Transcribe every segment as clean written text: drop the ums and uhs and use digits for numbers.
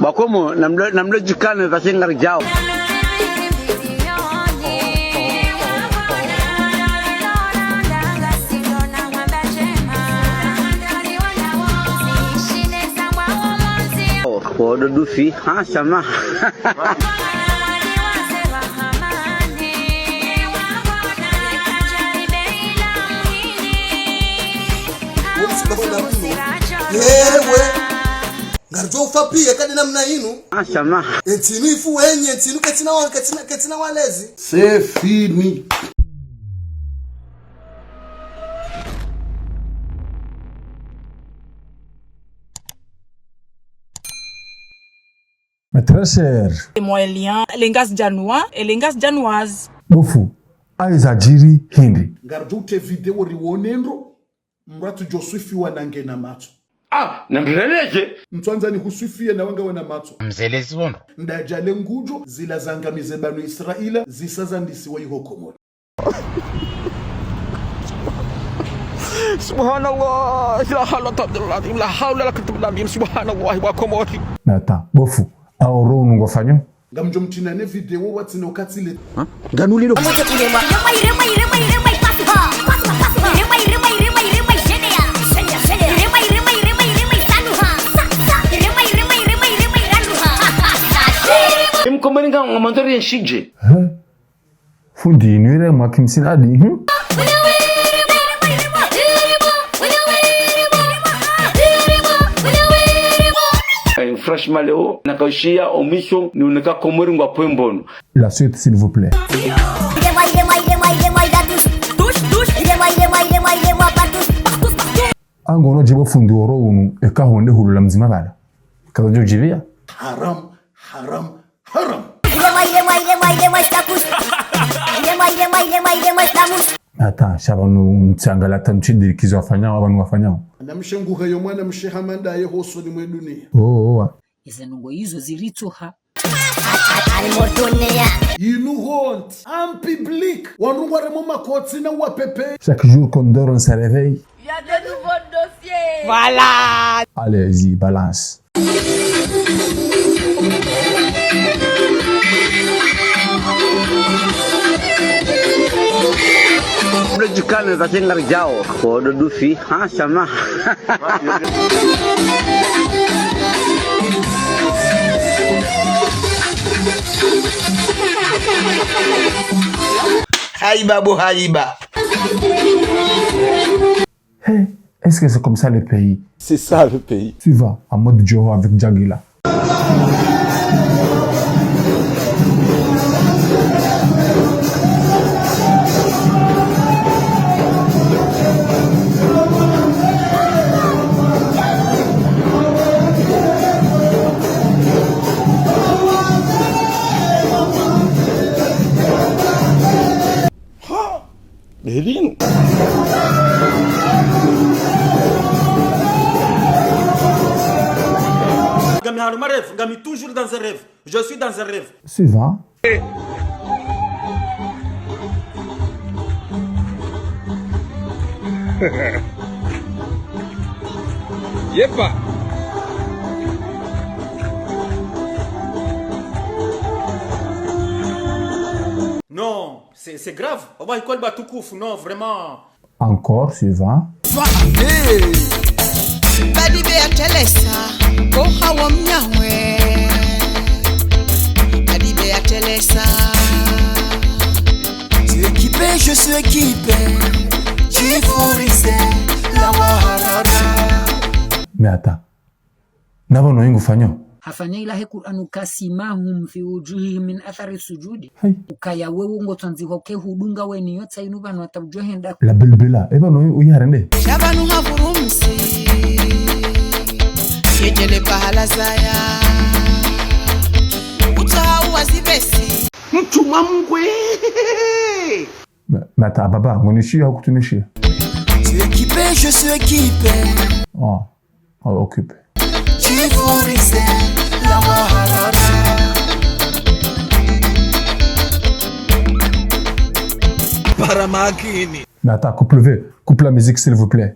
Bakomo namlo jikane vasengar jao. Kodo dufi ha sama. Yewe ngarjo fapie kadi namna inu Ashama entinu ifu wenye entinu ketina walezi c'est fini. Mais très cher. Moyen lengas janwa elengas janwaz Bofu aizajiri hindi Ngarjo te video riwonendo mratu joswifi wanangena macho. na mreleje Mtwanzani huswifie na wanga wana macho. mzelezi wono Ndajale ngujo zila zangamize banu Israila zisaza ndisiwa yuho Komori. Subhanallah, la hawla wala quwwata illa billah, subhanallah wa Komori. Nata bofu aoro nungofanyo Ngamjo mtinane video watsine ukatile. ganulilo imkomaninga ngamantori yenshije fundi nuire makimsin adi franchement leo nakashia omission ni unaka Komori ngwa pwembono. La suite s'il vous plaît. Angono jibo fundi oro unu eka honde hulula mzima bala kaza jivia Haram. Ata shabanu mtsangala tamchidi kizo afanyao abantu wafanyao Namshenguha yo mwana mshehamanda ye hoso ni mwe dunia. izenungo hizo zirituha Inu hont en public wanungware mu makotsi na wapepe. Chaque jour qu'on dort on se réveille. Il y a de nouveaux dossiers. Voilà. Allez-y, balance. Namlo jikane vasengar jao. Kodo dufi ha sama. Haïba bo haïba. Hey, est-ce que c'est comme ça le pays? C'est ça le pays. Tu vas en mode Joe avec Djagila. Béline. Gami toujours dans un rêve. Je suis dans un rêve. Suivant. Yepa. Non, c'est grave. On va école Batoukouf. Non, vraiment. Encore suivant. Badibe atelesa koha wa mnyawe Badibe atelesa Tu équipé, je suis équipé Tu fourisé la waharada. Mais attends. Nabo no ingu fanyo. Hafanya ilahi Qur'anu kasimahum fi wujuhihim min athari sujudi. Ukaya wewe ngotanziho ke hudunga weni yotsa inu banu atabjohenda. La belbela eba no uyarende. Shabanu havurumsi Yejele pahala zaya Utaha uwazibesi Mtuma mkwe. Mais attends baba, ngonishi au kutumishi. Tu équipé, je suis équipé Oh, occupé. Tu fourisé la waharada. Paramakini. Mais attends, coupe la musique s'il vous plaît.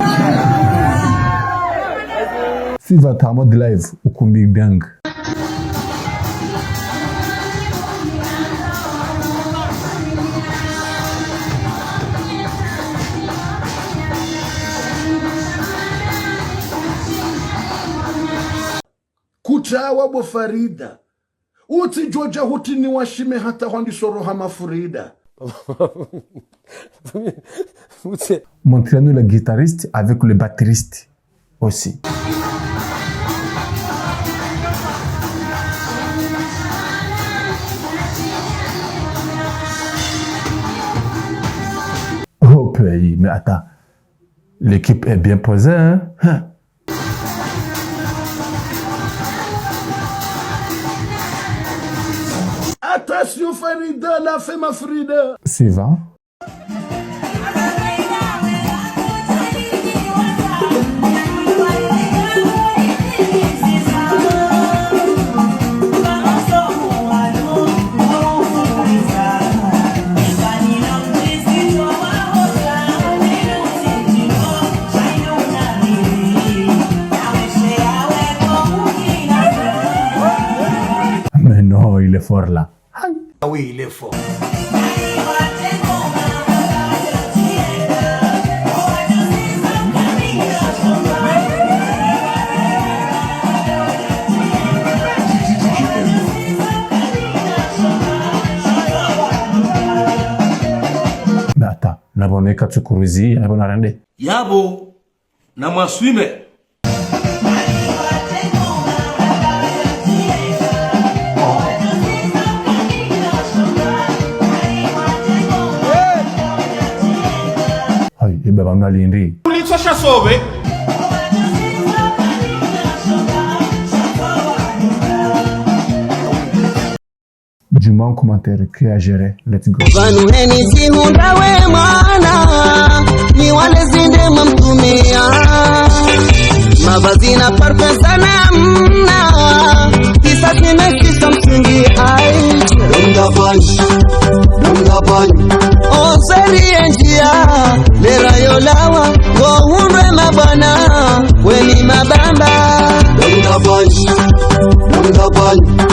Suivant ta mode live, ukumbi gang. kutawa bo Farida uti joja hutini washime hata wandi soroha mafurida. Montrez-nous le guitariste avec le batteriste aussi. Oh pays, mais attends, l'équipe est bien posée, hein? Attention Farida, la femme Frida. Suivant. Mais non, il est fort là. Ah oui, il est fort. Mais attends, n'abonne qu'à Tsukuruzi, n'abonne à rien. Yabo, na maswime. Ay, e baba mnalindi. Ulitosha sobe. Dis-moi en commentaire qui a géré. Let's go. Vanuheni sihunda we mwana ni wale zinde mamtumia mavazi na parfum sana mna kisa kimekisa msingi ai Donga banyu Onseri enjia Lera yolawa Gohunre mabana Weni mabamba Donga banyu